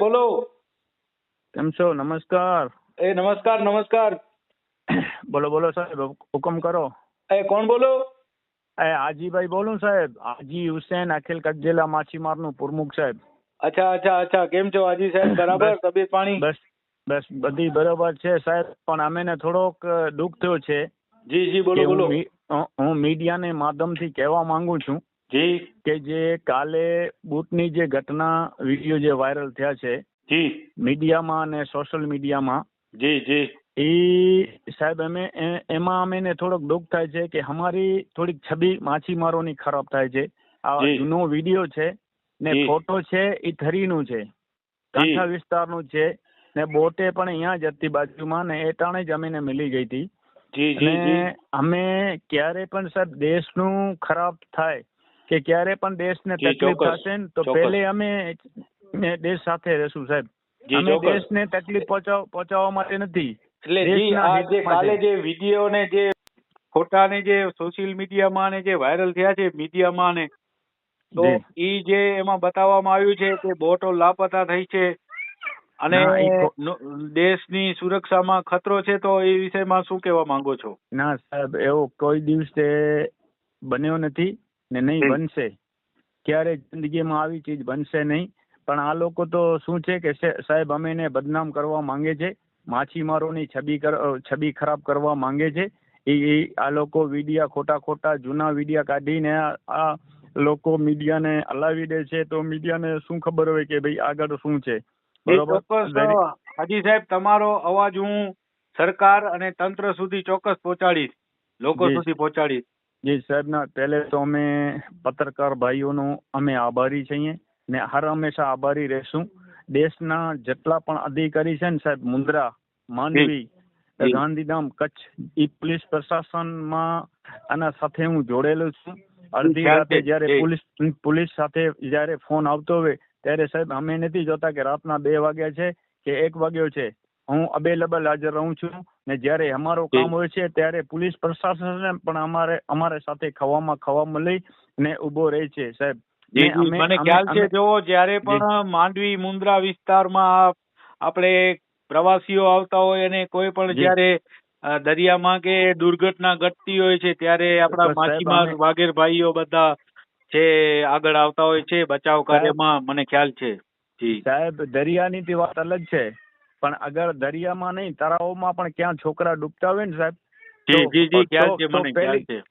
બોલો. કેમ છો? નમસ્કાર. નમસ્કાર નમસ્કાર. બોલો બોલો સાહેબ, હુકમ કરો. કોણ બોલો? હાજીભાઈ બોલું સાહેબ. હાજી હુસેન અખિલ કચ્છ જિલ્લા માછીમારનું પ્રમુખ સાહેબ. અચ્છા અચ્છા અચ્છા. કેમ છો હાજી સાહેબ? બરાબર, તબિયત પાણી? બસ બસ બધી બરોબર છે સાહેબ, પણ અમેને થોડોક દુઃખ થયો છે. જી જી બોલો બોલો. હું મીડિયાને માધ્યમથી કહેવા માંગુ છું જી કે જે કાલે બૂટની જે ઘટના વિડીયો જે વાયરલ થયા છે જી મીડિયામાં અને સોશિયલ મીડિયામાં, જી જી એ સાહેબ એમાં અમેને થોડોક દુઃખ થાય છે કે અમારી થોડીક છબી માછીમારોની ખરાબ થાય છે. આ જૂનો વિડીયો છે ને ફોટો છે એ થરીનું છે, કાંઠા વિસ્તારનું છે ને બોટે પણ અહીંયા જ હતી બાજુમાં ને એ ટાણે જ અમેને મળી ગઈ હતી. અને અમે ક્યારે પણ સાહેબ દેશનું ખરાબ થાય કે ક્યારે પણ દેશને તકલીફ થશે ને તો પહેલે અમે દેશ સાથે રહેશું સાહેબ. અમે દેશને તકલીફ પહોંચાડવા માટે નથી. એટલે જી આ જે કાલે જે વિડીયો ને જે ફોટા ને જે સોશિયલ મીડિયામાં ને જે વાયરલ થયા છે મીડિયામાં ને, તો ઈ જે એમાં બતાવવામાં આવ્યું છે કે બોટો લાપતા થઈ છે અને દેશની સુરક્ષામાં ખતરો છે, તો એ વિષયમાં શું કહેવા માંગો છો? ના સાહેબ, એવો કોઈ દિવસે બન્યો નથી ને નહીં બનશે. ક્યારે જિંદગીમાં આવી ચીજ બનશે નહીં. પણ આ લોકો તો શું છે કે સાહેબ અમેને બદનામ કરવા માંગે છે, માછીમારોની છબી ખરાબ કરવા માંગે છે. એ આ લોકો વિડીયા ખોટા જૂના વિડીયા કાઢીને આ લોકો મીડિયાને હલાવી દે છે. તો મીડિયાને શું ખબર હોય કે ભાઈ આગળ શું છે? હાજી સાહેબ, તમારો અવાજ હું સરકાર અને તંત્ર સુધી ચોક્કસ પહોંચાડીશ, લોકો સુધી પહોંચાડીશ. જી સાહેબ, ના પહેલે તો અમે પત્રકાર ભાઈઓનો અમે આભારી છીએ ને હર હંમેશા આભારી રહેશું. દેશના જેટલા પણ અધિકારી છે ને સાહેબ, મુન્દ્રા, માંડવી, ગાંધીધામ, કચ્છ, એ પોલીસ પ્રશાસનમાં આના સાથે હું જોડેલો છું. અડધી રાતે જયારે પોલીસ સાથે જયારે ફોન આવતો હોય ત્યારે સાહેબ અમે નથી જોતા કે રાતના 2 વાગ્યા છે કે 1 વાગ્યો છે. હું અવેલેબલ હાજર રહું છું ને જ્યારે અમારો કામ હોય છે ત્યારે પોલીસ પ્રશાસન પણ અમારે સાથે ખવામાં લઈ ને ઉભો રહે છે સાહેબ. મને ખ્યાલ છે, જો જયારે પણ માંડવી મુન્દ્રા વિસ્તારમાં આપણે પ્રવાસીઓ આવતા હોય અને કોઈ પણ જયારે દરિયામાં કે દુર્ઘટના ઘટતી હોય છે ત્યારે આપણા માછીમાર વાગેર ભાઈઓ બધા છે આગળ આવતા હોય છે બચાવ કાર્યમાં, મને ખ્યાલ છે. જી સાહેબ, દરિયાની વાત અલગ છે, પણ અગર દરિયામાં નહીં તળાવમાં પણ ક્યાં છોકરા ડૂબતા હોય ને સાહેબ,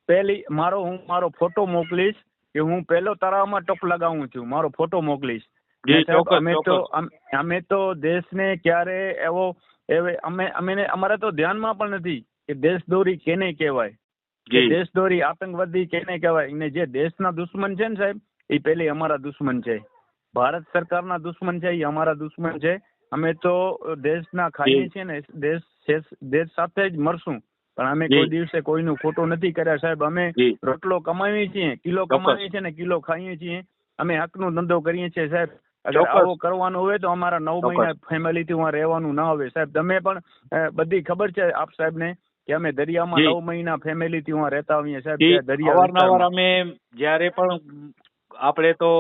પહેલી મારો ફોટો મોકલીશ કે હું પહેલો તળાવમાં ટોપ લગાવું છું, મારો ફોટો મોકલીશ. અમે તો દેશને ક્યારે અમારે તો ધ્યાનમાં પણ નથી કે દેશદ્રોહી કેને કહેવાય, કે દેશદ્રોહી આતંકવાદી કેને કહેવાય. ને જે દેશના દુશ્મન છે ને સાહેબ, એ પહેલી અમારા દુશ્મન છે. ભારત સરકારના દુશ્મન છે, એ અમારા દુશ્મન છે. અમે તો દેશના ખાઈએ છીએ ને દેશ સાથે જ મરશું, પણ અમે કોઈ દિવસે કોઈનું ખોટું નથી કર્યા સાહેબ. અમે રોટલો કમાવીએ છીએ, કિલો કમાવીએ છીએ ને કિલો ખાઈએ છીએ. અમે હકનો ધંધો કરીએ છીએ સાહેબ. અગર આવો કરવાનું હોય તો અમારા 9 મહિના ફેમિલીથી રહેવાનું ના હોય સાહેબ. તમે પણ બધી ખબર છે આપ સાહેબને કે અમે દરિયામાં 9 મહિના ફેમિલીથી રહેતા આવીએ સાહેબ. અવારનવાર અમે જ્યારે પણ આપણે તો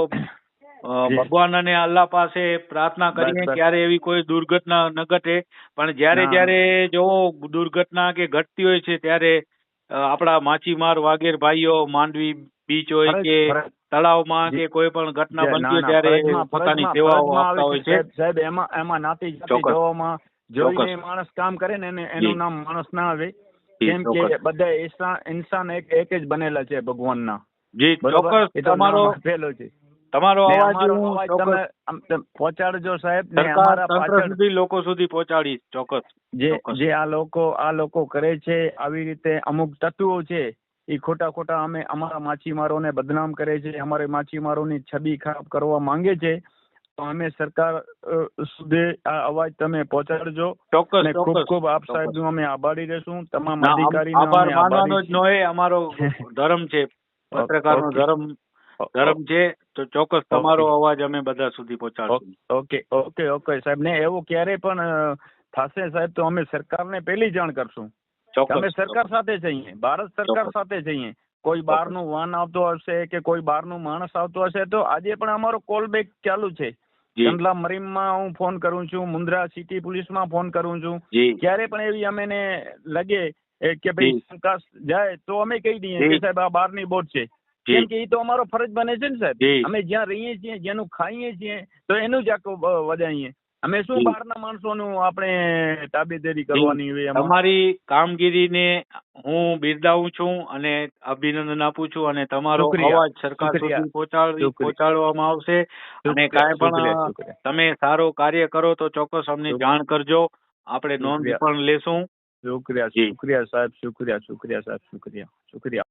ભગવાન અને અલ્લાહ પાસે પ્રાર્થના કરીએ ત્યારે એવી કોઈ દુર્ઘટના ન ઘટે, પણ જ્યારે જો દુર્ઘટના કે ઘટતી હોય છે ત્યારે આપણા માછીમાર વાગેર ભાઈઓ માંડવી બીચ હોય કે તળાવમાં કે કોઈ પણ ઘટના બનતી હોય ત્યારે પોતાની સેવાઓ આપતા હોય છે સાહેબ. એમાં નાતી જોવામાં જોઈને માણસ કામ કરે ને એનું નામ માણસ ના આવે, કેમ કે બધા ઇન્સાન એક જ બનેલા છે ભગવાનના. જી ચોક્કસ. તમારો અવાજ તમે પહોંચાડજો સાહેબ, લોકો સુધી પહોંચાડીશ ચોક્કસ. જે આ લોકો કરે છે આવી રીતે, અમુક તત્વો છે એ ખોટા અમારા માછીમારોને બદનામ કરે છે, અમારે માછીમારોની છબી ખરાબ કરવા માંગે છે. તો અમે સરકાર સુધી આ અવાજ તમે પહોંચાડજો. ચોક્કસ. ખૂબ આપ સાહેબ અમે આભારી રહેશું. તમામ અધિકારી અમારો ધર્મ છે, પત્રકારનો ધર્મ છે, તો ચોક્કસ તમારો અવાજ અમે બધા સુધી પહોંચાડશું. ઓકે સાહેબ. ને એવું ક્યારે પણ થશે સાહેબ તો અમે સરકારને પહેલી જાણ કરશું. અમે સરકાર સાથે જઈએ, ભારત સરકાર સાથે જઈએ. કોઈ બહારનું વાહન આવતો હશે કે કોઈ બહારનું માણસ આવતો હશે તો આજે પણ અમારો કોલ બેક ચાલુ છે જી. કંડલા મરીનમાં હું ફોન કરું છું, મુન્દ્રા સિટી પોલીસમાં ફોન કરું છું. જી ક્યારે પણ એવી અમેને લાગે કે જી. ભાઈ શંકા જાય તો અમે કહી દઈએ જી. કે સાહેબ આ બહારની બોટ છે. જી. કેમ કે એ તો અમારો ફરજ બને છે ને સાહેબ. જી. અમે જ્યાં રહીએ છીએ, જેનું ખાઈએ છીએ, તો એનું જ આખું વધાઈએ. અમે શું જી. બહારના માણસોનું આપણે તાબેદારી કરવાની હોય એમાં. તમારી કામગીરીને હું બિરદાવું છું અને અભિનંદન આપું છું, અને તમારો શુક્રિયા. અવાજ સરકાર શુક્રિયા. સુધી પહોંચાડવામાં આવશે. અને કાંઈ શુક્રિયા. પણ શુક્રિયા. તમે સારો કાર્ય કરો તો ચોક્કસ અમને જાણ કરજો, આપણે નોંધ શુક્રિયા. પણ લેશું. શુક્રિયા. જી. શુક્રિયા સાહેબ. શુક્રિયા. શુક્રિયા સાહેબ. શુક્રિયા. શુક્રિયા.